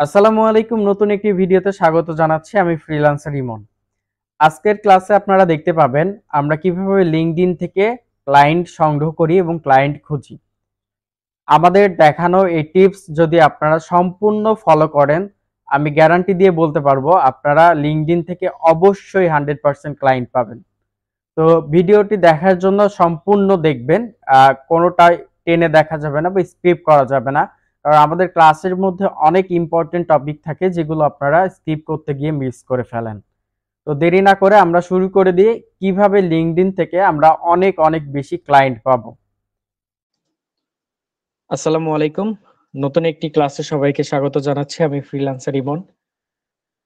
আসসালামু আলাইকুম। নতুন একটি ভিডিওতে স্বাগত জানাচ্ছি। আমি ফ্রিল্যান্সার ইমন। আজকের ক্লাসে আপনারা দেখতে পাবেন আমরা কিভাবে লিঙ্কডইন থেকে ক্লায়েন্ট সংগ্রহ করি এবং ক্লায়েন্ট খুঁজি। আমাদের দেখানো এই টিপস যদি আপনারা সম্পূর্ণ ফলো করেন, আমি গ্যারান্টি দিয়ে বলতে পারবো আপনারা লিঙ্কডইন থেকে অবশ্যই 100% ক্লায়েন্ট পাবেন। তো ভিডিওটি দেখার জন্য সম্পূর্ণ দেখবেন। কোনোটাই টেনে দেখা যাবে না বা স্কিপ করা যাবে না। কারণ আমাদের ক্লাসের মধ্যে অনেক ইম্পর্টেন্ট টপিক থাকে যেগুলো আপনারা স্কিপ করতে গিয়ে মিস করে ফেলেন। তো দেরি না করে আমরা শুরু করে দিই কিভাবে লিঙ্কডইন থেকে আমরা অনেক অনেক বেশি ক্লায়েন্ট পাবো। আসসালামু আলাইকুম। নতুন একটি ক্লাসে সবাইকে স্বাগত জানাচ্ছি। আমি ফ্রিল্যান্সার ইমন।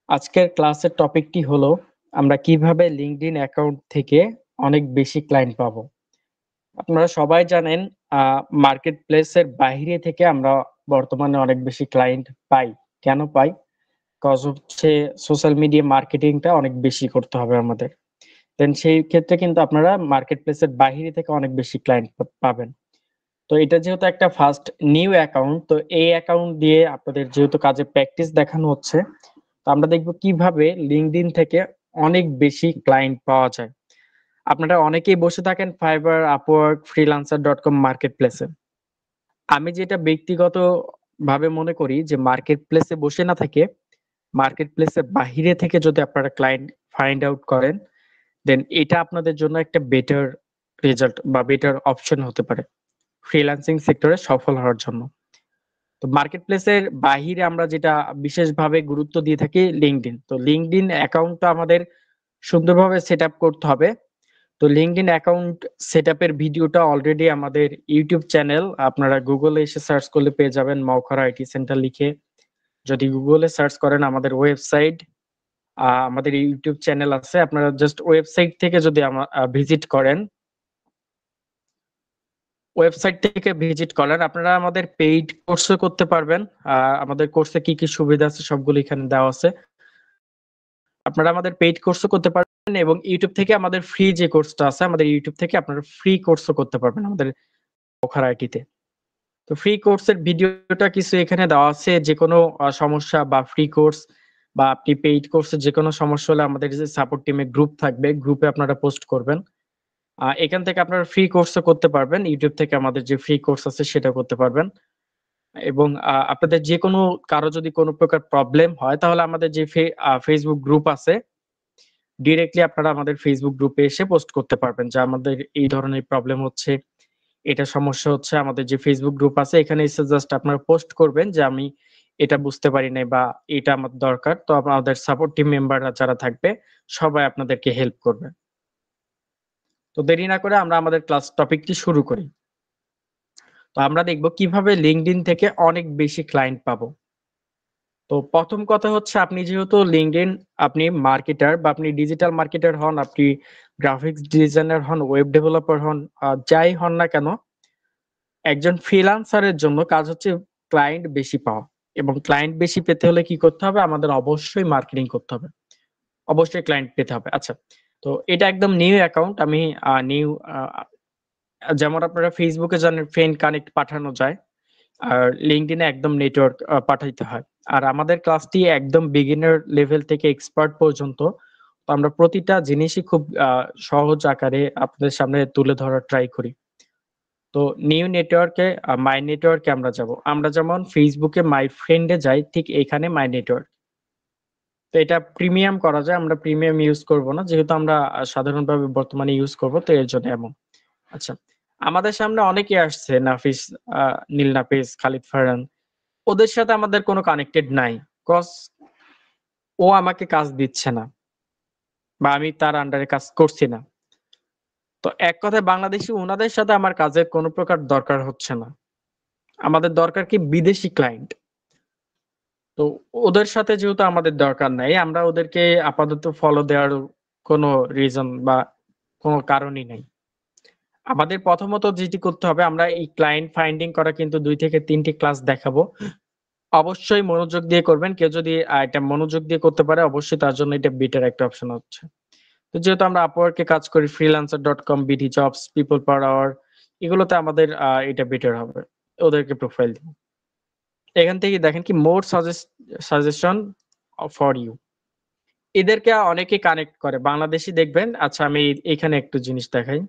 আজকের ক্লাসের টপিকটি হলো আমরা কিভাবে লিঙ্কডইন অ্যাকাউন্ট থেকে অনেক বেশি ক্লায়েন্ট পাবো। আপনারা সবাই জানেন মার্কেট প্লেসের বাইরে থেকে আমরা বর্তমানে অনেক বেশি ক্লায়েন্ট পাই। কেন পাই? কজ হচ্ছে সোশ্যাল মিডিয়া মার্কেটিংটা অনেক বেশি করতে হবে আমাদের। দেন সেই ক্ষেত্রে কিন্তু আপনারা মার্কেট প্লেসের বাইরে থেকে অনেক বেশি ক্লায়েন্ট পাবেন। তো এটা যেহেতু একটা ফার্স্ট নিউ অ্যাকাউন্ট, তো এই অ্যাকাউন্ট দিয়ে আপনাদের যেহেতু কাজে প্র্যাকটিস দেখানো হচ্ছে, তো আমরা দেখব কিভাবে লিঙ্কডইন থেকে অনেক বেশি ক্লায়েন্ট পাওয়া যায়। আপনারা অনেকেই বসে থাকেন ফাইবার, আপওয়ার্ক, freelancer.com মার্কেট প্লেসে। আমি যেটা ব্যক্তিগত ভাবে মনে করি যে মার্কেট প্লেসে বসে না থেকে মার্কেট প্লেসের বাহিরে থেকে যদি আপনারা ক্লায়েন্ট ফাইন্ড আউট করেন, দেন এটা আপনাদের জন্য একটা বেটার রেজাল্ট বা বেটার অপশন হতে পারে ফ্রিল্যান্সিং সেক্টরে সফল হওয়ার জন্য। তো মার্কেট প্লেসের বাহিরে আমরা যেটা বিশেষভাবে গুরুত্ব দিয়ে থাকি লিঙ্কডইন। তো লিঙ্কডইন অ্যাকাউন্টটা আমাদের সুন্দরভাবে সেট আপ করতে হবে। তো লিঙ্কডইন অ্যাকাউন্ট সেট আপের ভিডিওটা অলরেডি আমাদের ইউটিউব চ্যানেল, আপনারা গুগলে এসে সার্চ করলে পেয়ে যাবেন মওখরা আইটি সেন্টার লিখে। যদি গুগলে সার্চ করেন আমাদের ওয়েবসাইট, আমাদের ইউটিউব চ্যানেল আছে। আপনারা জাস্ট ওয়েবসাইট থেকে যদি ভিজিট করেন, ওয়েবসাইট থেকে ভিজিট করেন, আপনারা আমাদের পেইড কোর্সও করতে পারবেন। আমাদের কোর্সে কি কি সুবিধা আছে সবগুলো এখানে দেওয়া আছে। আপনারা আমাদের পেইড কোর্সও করতে পারবেন এবং ইউটিউব থেকে আমাদের ফ্রি যে কোর্সটা আছে, আমাদের ইউটিউব থেকে আপনারা ফ্রি কোর্সও করতে পারবেন আমাদের ওখার আইটিতে। তো ফ্রি কোর্সের ভিডিওটা কিছু এখানে দেওয়া আছে। যেকোনো সমস্যা বা ফ্রি কোর্স বা আপনি পেইড কোর্সে যেকোনো সমস্যা হলে আমাদের যে সাপোর্ট টিমে গ্রুপ থাকবে, গ্রুপে আপনারা পোস্ট করবেন। এখান থেকে আপনারা ফ্রি কোর্সও করতে পারবেন। ইউটিউব থেকে আমাদের যে ফ্রি কোর্স আছে সেটা করতে পারবেন। এবং আপনাদের যেকোনো কারো যদি কোনো প্রকার প্রবলেম হয় তাহলে আমাদের যে ফেসবুক গ্রুপ আছে, ডিরেক্টলি আপনারা আমাদের ফেসবুক গ্রুপে এসে পোস্ট করতে পারবেন যে আমাদের এই ধরনের প্রবলেম হচ্ছে, এটা সমস্যা হচ্ছে। আমাদের যে ফেসবুক গ্রুপ আছে এখানে এসে জাস্ট আপনারা পোস্ট করবেন যে আমি এটা বুঝতে পারি নাই বা এটা আমার দরকার। তো আমাদের সাপোর্ট টিম মেম্বাররা যারা থাকবে সবাই আপনাদেরকে হেল্প করবে। তো দেরি না করে আমরা আমাদের ক্লাস টপিকটি শুরু করি। তো আমরা দেখব কিভাবে লিঙ্কডইন থেকে অনেক বেশি ক্লায়েন্ট পাবো। তো প্রথম কথা হচ্ছে আপনি যেহেতু লিঙ্কডইন, আপনি মার্কেটার বা আপনি ডিজিটাল মার্কেটার হন, আপনি গ্রাফিক্স ডিজাইনার হন, ওয়েব ডেভেলপার হন, যাই হন না কেন, একজন ফ্রিল্যান্সারের জন্য কাজ হচ্ছে ক্লায়েন্ট বেশি পাওয়া। এবং ক্লায়েন্ট বেশি পেতে হলে কি করতে হবে? আমাদের অবশ্যই মার্কেটিং করতে হবে। অবশ্যই ক্লায়েন্ট পেতে হবে। আচ্ছা, তো এটা একদম নিউ অ্যাকাউন্ট। আমি নিউ যেমন আপনারা ফেসবুকে জানেন ফ্রেন্ড কানেক্ট পাঠানো যায়। আর LinkedIn এ একদম নেটওয়ার্ক পাঠাইতে হয়। আর আমাদের ক্লাসটি একদম বিগিনার লেভেল থেকে এক্সপার্ট পর্যন্ত। তো আমরা প্রতিটা জিনিসই খুব সহজ আকারে আপনাদের সামনে তুলে ধরার ট্রাই করি। তো নিউ নেটওয়ার্কে মাই নেটওয়ার্কে আমরা যাব। আমরা যেমন ফেসবুকে মাই ফ্রেন্ডে যাই, ঠিক এখানে মাই নেটওয়ার্ক। তো এটা প্রিমিয়াম করা যায়। আমরা প্রিমিয়াম ইউজ করব না। যেহেতু আমরা সাধারণভাবে বর্তমানে ইউজ করব, তো এর জন্য এমন। আচ্ছা, আমাদের সামনে অনেকে আসছে, নাফিস, নীল নাফিস, খালিদ ফারহান। ওদের সাথে আমাদের কোনো কানেক্টেড নাই। কজ ও আমাকে কাজ দিচ্ছে না বা আমি তার আন্ডারে কাজ করছি না। তো এক কথায় বাংলাদেশী উনাদের সাথে আমার কাজের কোনো প্রকার দরকার হচ্ছে না। আমাদের দরকার কি বিদেশি ক্লায়েন্ট। তো ওদের সাথে যেহেতু আমাদের দরকার নাই, আমরা ওদেরকে আপাতত ফলো দেওয়ার কোনো রিজন বা কোনো কারণই নাই। আমাদের প্রথমত যেটি করতে হবে, আমরা এই ক্লায়েন্ট ফাইন্ডিং করা কিন্তু ২ থেকে ৩ টি ক্লাস দেখাবো। অবশ্যই মনোযোগ দিয়ে করবেন। কেউ যদি এটা মনোযোগ দিয়ে করতে পারে অবশ্যই তার জন্য এটা বেটার একটা অপশন হচ্ছে। তো যেহেতু আমরা Upwork এ কাজ করি, freelancer.com, BD jobs, people per hour, এগুলোতে আমাদের এটা বেটার হবে। ওদেরকে প্রোফাইল দিব। এখান থেকে দেখেন কি মোর সাজেশন ফর ইউ। এদেরকে অনেকে কানেক্ট করে বাংলাদেশি দেখবেন। আচ্ছা আমি এখানে একটু জিনিস দেখাই।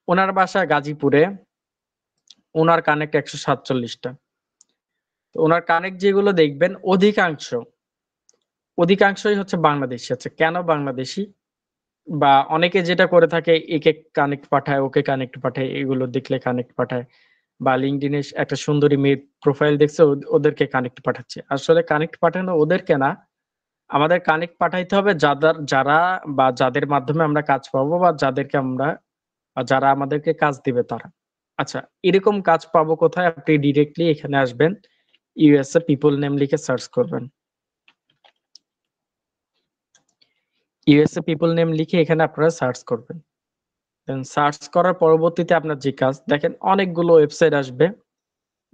ওনার বাসা গাজীপুরে, ওনার কানেক্ট 147টা। তো ওনার কানেক্ট যেগুলো দেখবেন অধিকাংশই হচ্ছে বাংলাদেশি। আচ্ছা কেন বাংলাদেশি? বা অনেকে যেটা করে থাকে একে কানেক্ট পাঠায়, ওকে কানেক্ট পাঠায়, এগুলো দেখলে কানেক্ট পাঠায়। বা LinkedIn এ একটা সুন্দরী মেয়ের প্রোফাইল দেখছে ওদেরকে কানেক্ট পাঠাচ্ছে। আসলে কানেক্ট পাঠানো ওদেরকে না, আমাদের কানেক্ট পাঠাইতে হবে যারা বা যাদের মাধ্যমে আমরা কাজ পাবো বা যারা আমাদেরকে কাজ দিবে তারা। আচ্ছা এরকম কাজ পাবো কোথায়? আপনি ডিরেক্টলি এখানে আসবেন, ইউএসএ পিপল নেম লিখে সার্চ করবেন। ইউএসএ পিপল নেম লিখে এখানে আপনারা সার্চ করবেন। দেন সার্চ করার পরবর্তীতে আপনার যে কাজ দেখেন অনেকগুলো ওয়েবসাইট আসবে।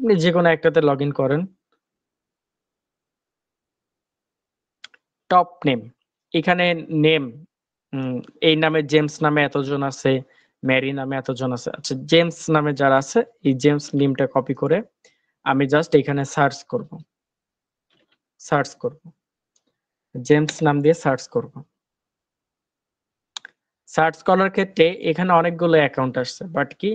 আপনি যেকোনো একটাতে লগইন করেন। টপ নেম, এখানে নেম এই নামে জেমস নামে এতজন আছে, মেরি নামে এতজন আছে। আচ্ছা জেমস নামে যারা আছে এই জেমস নেমটা কপি করে আমি জাস্ট এখানে সার্চ করব জেমস নাম দিয়ে সার্চ করব। সার্চ করার ক্ষেত্রে এখানে অনেকগুলো অ্যাকাউন্ট আসছে, বাট কি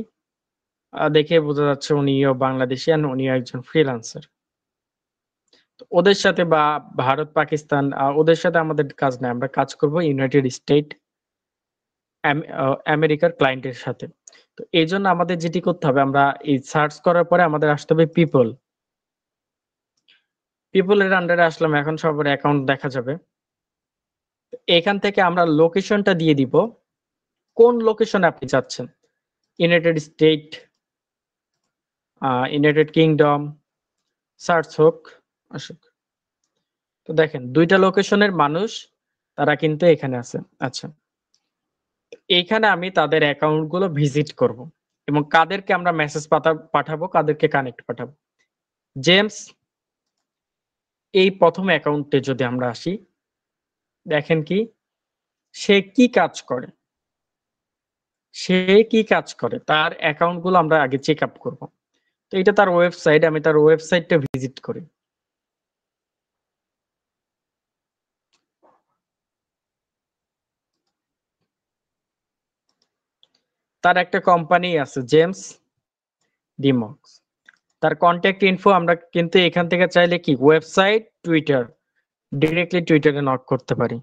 দেখে বোঝা যাচ্ছে উনিও বাংলাদেশি আর উনিও একজন ফ্রিল্যান্সার। ওদের সাথে বা ভারত পাকিস্তান ওদের সাথে আমাদের কাজ নাই, আমরা কাজ করব ইউনাইটেড স্টেট আমেরিকার ক্লায়েন্টের সাথে। তো এই জন্য আমাদের যেটি করতে হবে, আমরা এই সার্চ করার পরে আমাদের আসতে হবে পিপলের আন্ডারে আসলাম। এখন সবার অ্যাকাউন্ট দেখা যাবে। এখান থেকে আমরা লোকেশনটা দিয়ে দিব, কোন লোকেশনে আপনি যাচ্ছেন। United state, United kingdom, search হোক আসুক। তো দেখেন দুইটা লোকেশনের মানুষ তারা কিন্তু এখানে আছে। আচ্ছা এইখানে আমি তাদের অ্যাকাউন্ট গুলো ভিজিট করব এবং কাদেরকে আমরা মেসেজ পাঠাবো, কাদেরকে কানেক্ট পাঠাবো। জেমস এই প্রথম অ্যাকাউন্টে যদি আমরা আসি, দেখেন কি সে কি কাজ করে, তার অ্যাকাউন্ট গুলো আমরা আগে চেক আপ করবো। তো এটা তার ওয়েবসাইট, আমি তার ওয়েবসাইটটা ভিজিট করি। তার একটা কোম্পানি আছে জেমস ডিমক্স। তার কন্ট্যাক্ট ইনফো আমরা কিন্তু এখান থেকে চাইলে কি ওয়েবসাইট, টুইটার, ডিরেক্টলি টুইটারে নক করতে পারি,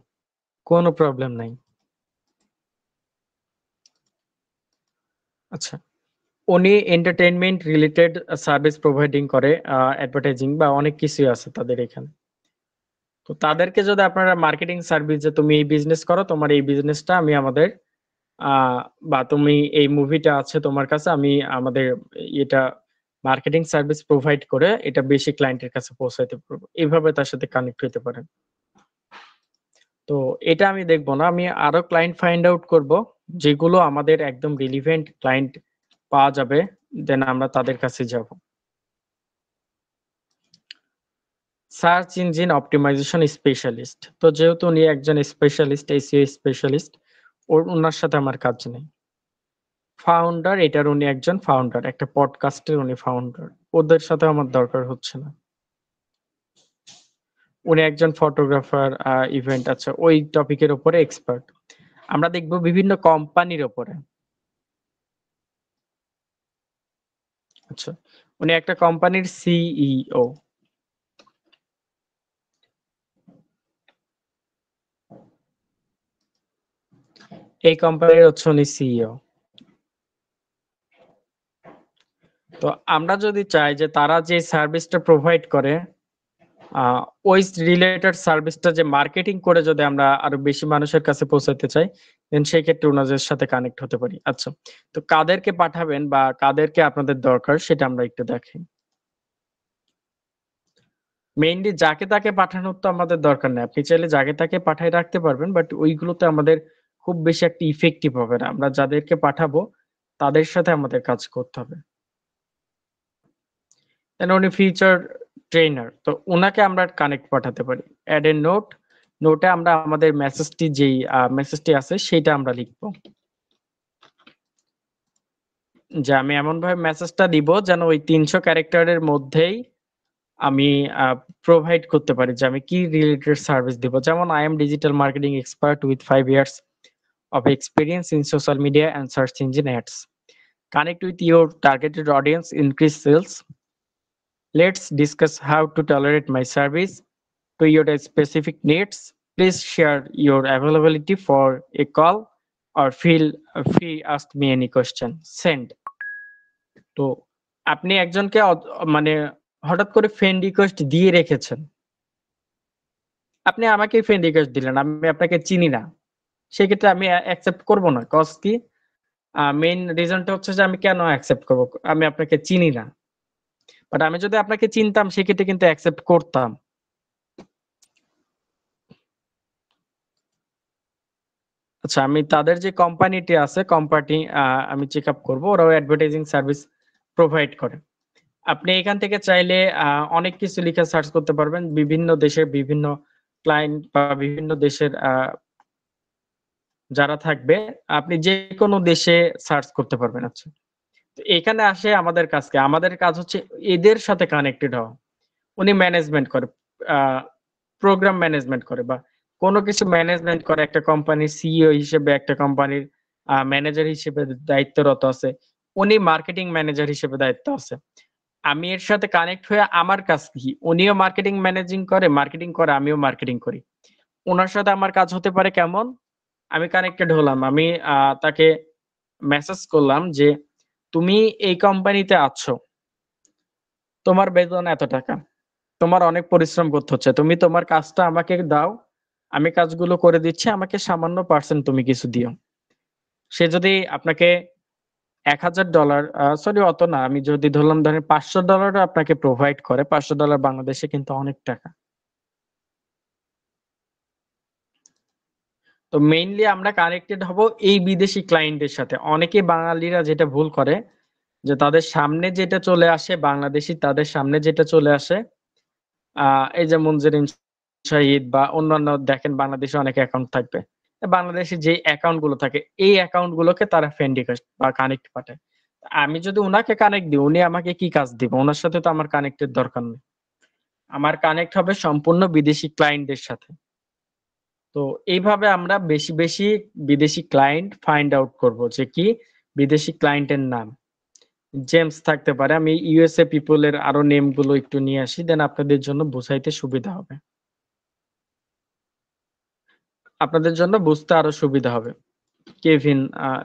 কোনো প্রবলেম নাই। আচ্ছা উনি এন্টারটেইনমেন্ট রিলেটেড সার্ভিস প্রোভাইডিং করে, অ্যাডভার্টাইজিং বা অনেক কিছুই আছে তাদের এখানে। তো তাদেরকে যদি আপনারা মার্কেটিং সার্ভিস, যে তুমি এই বিজনেস করো, তোমার এই বিজনেসটা আমি আমাদের বা তুমি এই মুভিটা আছে তোমার কাছে, আমি আমাদের এটা মার্কেটিং সার্ভিস প্রোভাইড করে এটা বেশি ক্লায়েন্টের কাছে পৌঁছাইতে পারবো, এইভাবে তার সাথে কানেক্ট হইতে পারেন। তো এটা আমি দেখবো না, আমি আরো ক্লায়েন্ট ফাইন্ড আউট করব যেগুলো আমাদের একদম রিলিভেন্ট ক্লায়েন্ট পাওয়া যাবে, দেন আমরা তাদের কাছে যাব। সার্চ ইঞ্জিন অপটিমাইজেশন স্পেশালিস্ট, তো যেহেতু উনি একজন স্পেশালিস্ট, এসইও স্পেশালিস্ট, ওনার সাথে আমার কাজ নেই। ফাউন্ডার, এটার উনি একজন ফাউন্ডার, একটা পডকাস্টের উনি ফাউন্ডার, ওদের সাথে আমার দরকার হচ্ছে না। উনি একজন ফটোগ্রাফার, ইভেন্ট, আচ্ছা ওই টপিকের উপরে এক্সপার্ট। আমরা দেখব বিভিন্ন কোম্পানির উপরে। আচ্ছা উনি একটা কোম্পানির সিইও। এই কোম্পানির হচ্ছে উনি সিইও। তো আমরা যদি চাই যে তারা যে সার্ভিসটা প্রোভাইড করে ওই রিলেটেড সার্ভিসটা যে মার্কেটিং করে যদি আমরা আরো বেশি মানুষের কাছে পৌঁছাতে চাই, দেন সেই ক্ষেত্রে ওনাদের সাথে কানেক্ট হতে পারি। আচ্ছা তো কাদেরকে পাঠাবেন বা কাদেরকে আপনাদের দরকার সেটা আমরা একটু দেখি। মেইনলি যাকে তাকে পাঠানোর তো আমাদের দরকার নেই, আপনি চাইলে যাকে তাকে পাঠায় রাখতে পারবেন, বাট ওইগুলোতে আমাদের খুব বেশি একটা ইফেক্টিভ হবে না। আমরা যাদেরকে পাঠাবো তাদের সাথে আমাদের কাজ করতে হবে। দেন উনি ফিউচার ট্রেনার, তো উনাকে আমরা কানেক্ট পাঠাতে পারি। অ্যাড এ নোটে আমরা আমাদের মেসেজটি আছে সেটা আমরা লিখবো, যে আমি এমন ভাবে মেসেজটা দিব যেন ওই 300 ক্যারেক্টারের মধ্যেই আমি প্রোভাইড করতে পারি যে আমি কি রিলেটেড সার্ভিস দিব। যেমন I am digital marketing expert with 5 years of experience in social media and search engine ads. Connect with your targeted audience, increase sales. Let's discuss how to tolerate my service to your specific needs. Please share your availability for a call or feel free ask me any question. Send. তো আপনি একজনকে মানে হঠাৎ করে friend request দিয়ে রেখেছেন। আপনি আমাকে ফ্রেন্ড রিকোয়েস্ট দিলেন, আমি আপনাকে চিনি না। সেক্ষেত্রে আমি অ্যাকসেপ্ট করব না। কজ কি? মেইন রিজনটা হচ্ছে যে আমি কেন অ্যাকসেপ্ট করব? আমি আপনাকে চিনি না। বাট আমি যদি আপনাকে চিনতাম সেক্ষেত্রে কিন্তু অ্যাকসেপ্ট করতাম। আচ্ছা, আমি তাদের যে কোম্পানিটি আছে কোম্পানি আমি চেক আপ করবো। ওরাও অ্যাডভার্টাইজিং সার্ভিস প্রোভাইড করে। আপনি এখান থেকে চাইলে অনেক কিছু লিখে সার্চ করতে পারবেন। বিভিন্ন দেশের বিভিন্ন ক্লায়েন্ট বা বিভিন্ন দেশের যারা থাকবে আপনি যে কোনো দেশে সার্চ করতে পারবেন। আচ্ছা, তো এখানে আসে আমাদের কাজকে। আমাদের কাজ হচ্ছে এদের সাথে কানেক্টেড হওয়া। উনি ম্যানেজমেন্ট করে, প্রোগ্রাম ম্যানেজমেন্ট করে বা কোনো কিছু ম্যানেজমেন্ট করে। একটা কোম্পানির সিইও হিসেবে, একটা কোম্পানির ম্যানেজার হিসেবে দায়িত্বরত আছে। উনি মার্কেটিং ম্যানেজার হিসেবে দায়িত্ব আছে। আমি এর সাথে কানেক্ট হয়ে আমার কাজ কি? উনিও মার্কেটিং করে, আমিও মার্কেটিং করি। উনার সাথে আমার কাজ হতে পারে কেমন? আমি কানেক্টেড হলাম। আমি তাকে মেসেজ করলাম যে, "তুমি এই কোম্পানিতে আছো। তোমার বেতন এত টাকা। তোমার অনেক পরিশ্রম করতে হচ্ছে। তুমি তোমার কাজটা আমাকে দাও। আমি কাজগুলো করে দিচ্ছি। আমাকে সামান্য পার্সেন্ট তুমি কিছু দিও।" সে যদি আপনাকে $১,০০০ সরি অত না। আমি যদি ধরলাম ধরেন $৫০০ ও আপনাকে প্রোভাইড করে, $৫০০ বাংলাদেশে কিন্তু অনেক টাকা। তো মেইনলি আমরা কানেক্টেড হব এই বিদেশি ক্লায়েন্টের সাথে। অনেকে বাঙালিরা যেটা ভুল করে যে তাদের সামনে যেটা চলে আসে, বাংলাদেশী তাদের সামনে যেটা চলে আসে, এই যে মুনজেরিন শাহিদ বা অন্যান্য দেখেন বাংলাদেশে অনেক অ্যাকাউন্ট থাকবে। বাংলাদেশে যে অ্যাকাউন্ট গুলো থাকে এই অ্যাকাউন্ট গুলোকে তারা ফ্রেন্ড রিকোয়েস্ট বা কানেক্ট পাঠায়। আমি যদি উনাকে কানেক্ট দিই, উনি আমাকে কি কাজ দিবে? উনার সাথে তো আমার কানেক্টের দরকার নেই। আমার কানেক্ট হবে সম্পূর্ণ বিদেশি ক্লায়েন্টদের সাথে। তো এইভাবে আমরা বেশি, বেশি বিদেশি ক্লায়েন্ট ফাইন্ড আউট করব যে কি বিদেশি ক্লায়েন্টের নাম। জেমস থাকতে পারে। আমি ইউএসএ পিপল এর আরো নেম গুলো একটু নিয়ে আসি, দেন আপনাদের জন্য বুঝাইতে সুবিধা হবে। আপনাদের জন্য বুঝতে আরো সুবিধা হবে। কেভিন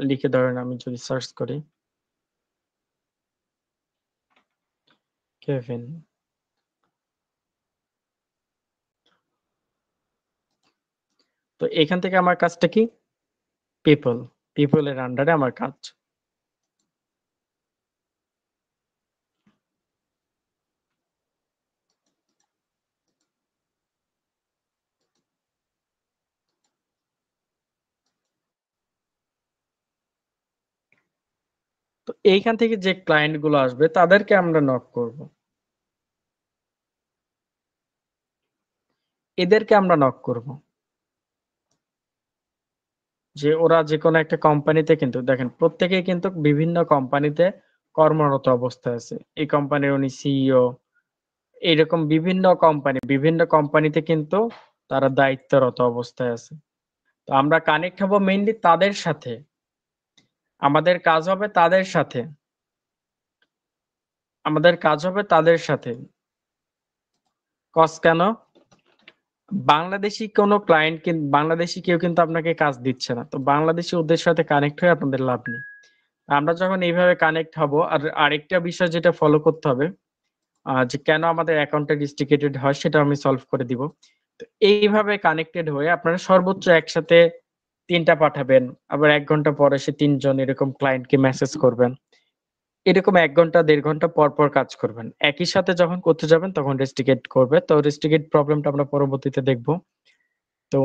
লিখে ধরেন আমি যদি সার্চ করি। কেভিন। তো এখান থেকে আমার কাজটা কি? পিপল। পিপল এর আন্ডারে আমার কাজ। তো এইখান থেকে যে ক্লায়েন্ট গুলো আসবে তাদেরকে আমরা নক করব। এদেরকে আমরা নক করব। যে ওরা যেকোনো একটা কোম্পানিতে কিন্তু দেখেন প্রত্যেকেই কিন্তু বিভিন্ন কোম্পানিতে কর্মরত অবস্থায় আছে। এই কোম্পানির উনি সিইও, এইরকম বিভিন্ন কোম্পানিতে কিন্তু তারা দায়িত্বরত অবস্থায় আছে। তো আমরা কানেক্ট হব মেইনলি তাদের সাথে। আমাদের কাজ হবে তাদের সাথে। আমাদের কাজ হবে তাদের সাথে। কজ কেন? বাংলাদেশী কোনো ক্লায়েন্ট বাংলাদেশী কেউ কিন্তু আপনাকে কাজ দিচ্ছে না। তো বাংলাদেশী ওদের সাথে কানেক্ট হয়ে আপনাদের লাভ নেই। আমরা যখন এইভাবে কানেক্ট হব, আর আরেকটা বিষয় যেটা ফলো করতে হবে, যে কেন আমাদের অ্যাকাউন্টটা রেস্ট্রিক্টেড হয় সেটা আমি সলভ করে দিব। তো এইভাবে কানেক্টেড হয়ে আপনারা সর্বোচ্চ একসাথে ৩ টা পাঠাবেন। আবার ১ ঘন্টা পরে সে ৩ জন এরকম ক্লায়েন্টকে মেসেজ করবেন। এরকম ১ ঘন্টা ১.৫ ঘন্টা পর কাজ করবেন। একই সাথে যখন করতে যাবেন তখন রেস্ট্রিকেট করবে। তো রেস্ট্রিকেট প্রবলেমটা আমরা পরবর্তীতে দেখব। তো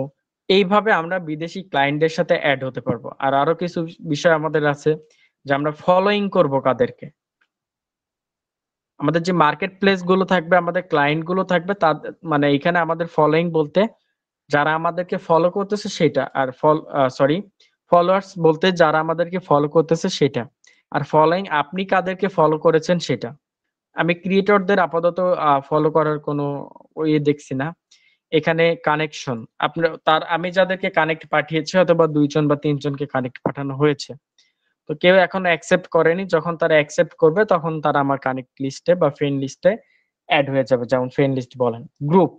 এইভাবে আমরা বিদেশি ক্লায়েন্টদের সাথে এড হতে পারবো। আর আরো কিছু বিষয় আমাদের আছে যে আমরা ফলোইং করব কাদেরকে। আমাদের যে মার্কেট প্লেস গুলো থাকবে, আমাদের ক্লায়েন্ট গুলো থাকবে, মানে এখানে আমাদের ফলোইং বলতে যারা আমাদেরকে ফলো করতেছে সেটা। আর ফলোয়ার্স বলতে যারা আমাদেরকে ফলো করতেছে সেটা। আর ফলোইং আপনি কাদেরকে ফলো করেছেন সেটা। আমি ক্রিয়েটরদের আপাতত ফলো করার কোনো ইয়ে দেখছি না। এখানে কানেকশন আমি যাদেরকে কানেক্ট পাঠিয়েছি হয়তোবা ২ জন বা ৩ জনকে কানেক্ট পাঠানো হয়েছে। তো কেউ এখনো অ্যাকসেপ্ট করেনি। যখন তারা অ্যাকসেপ্ট করবে তখন তারা আমার কানেক্ট লিস্টে বা ফ্রেন্ড লিস্টে এড হয়ে যাবে। যেমন ফ্রেন্ড লিস্ট বলেন। গ্রুপ।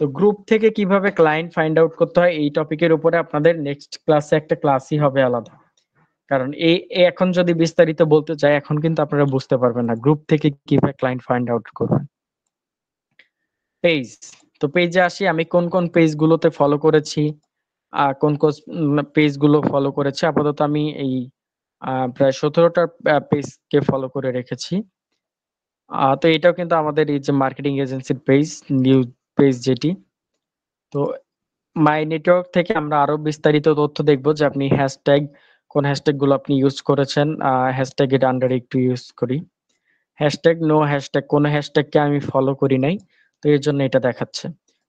তো গ্রুপ থেকে কিভাবে ক্লায়েন্ট ফাইন্ড আউট করতে হয় এই টপিকের উপরে আপনাদের নেক্সট ক্লাসে একটা ক্লাসই হবে আলাদা। কারণ এখন যদি বিস্তারিত বলতে চাই এখন কিন্তু আপনারা বুঝতে পারবেন না গ্রুপ থেকে কিভাবে ক্লায়েন্ট ফাইন্ড আউট করবেন। পেজ। তো পেজে আসি আমি কোন পেজ গুলোতে ফলো করেছি, কোন পেজ গুলো ফলো করেছি। আপাতত আমি এই প্রায় ১৭টা পেজকে ফলো করে রেখেছি। তো এটাও কিন্তু আমাদের এই যে মার্কেটিং এজেন্সির পেজ, নিউ পেজ যেটি। তো মাই নেটওয়ার্ক থেকে আমরা আরো বিস্তারিত তথ্য দেখব যে আপনি কোন হ্যাশট্যাগ গুলো আপনি ইউজ করেছেন। হ্যাশট্যাগ এর আন্ডারে একটু ইউজ করি। হ্যাশট্যাগ, নো হ্যাশট্যাগ, কোন হ্যাশট্যাগকে আমি ফলো করি নাই। তো এর জন্য এটা দেখাচ্ছে।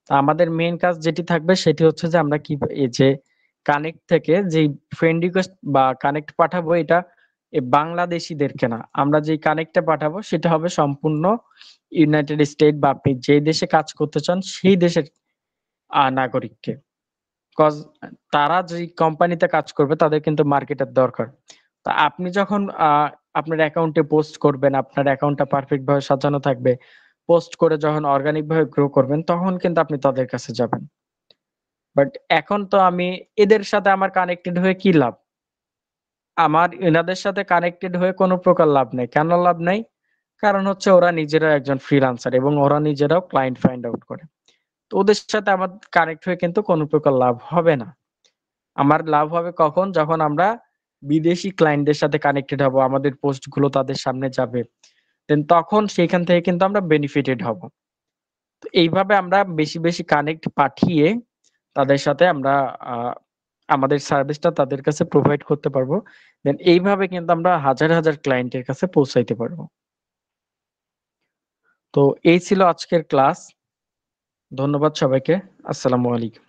তো আমাদের মেইন কাজ যেটি থাকবে সেটি হচ্ছে যে আমরা এই যে কানেক্ট থেকে যেই ফ্রেন্ড রিকোয়েস্ট বা কানেক্ট পাঠাবো এটা বাংলাদেশীদেরকে না। আমরা যেই কানেক্টটা পাঠাবো সেটা হবে সম্পূর্ণ ইউনাইটেড স্টেট বা আপনি যে দেশে কাজ করতে চান সেই দেশের নাগরিককে। কজ তারা যেই কোম্পানিতে কাজ করবে তাদের কিন্তু মার্কেটের দরকার। তা আপনি যখন আপনার অ্যাকাউন্টে পোস্ট করবেন, আপনার অ্যাকাউন্টটা পারফেক্ট ভাবে সাজানো থাকবে। পোস্ট করে যখন অর্গানিক ভাবে গ্রো করবেন তখন কিন্তু আপনি তাদের কাছে যাবেন। বাট এখন তো আমি এদের সাথে আমার কানেক্টেড হয়ে কি লাভ? আমার এনাদের সাথে কানেক্টেড হয়ে কোনো প্রকার লাভ নাই। কেন লাভ নাই? কারণ হচ্ছে ওরা নিজেরাও একজন ফ্রিল্যান্সার এবং ওরা নিজেরাও ক্লায়েন্ট ফাইন্ড আউট করে। তো ওদের সাথে আমার কানেক্ট হয়ে কিন্তু কোনো প্রকার লাভ হবে না। আমার লাভ হবে কখন? যখন আমরা বিদেশি ক্লায়েন্টদের সাথে কানেক্টেড হব, আমাদের পোস্ট গুলো তাদের সামনে যাবে। দেন তখন সেখান থেকে কিন্তু আমরা বেনিফিটেড হব। তো এইভাবে আমরা বেশি কানেক্ট পাঠিয়ে তাদের সাথে আমরা আ আমাদের সার্ভিসটা তাদের কাছে প্রোভাইড করতে পারবো। দেন এইভাবে কিন্তু আমরা হাজার ক্লায়েন্টের কাছে পৌঁছাইতে পারবো। তো এই ছিল আজকের ক্লাস। ধন্যবাদ সবাইকে। আসসালামু আলাইকুম।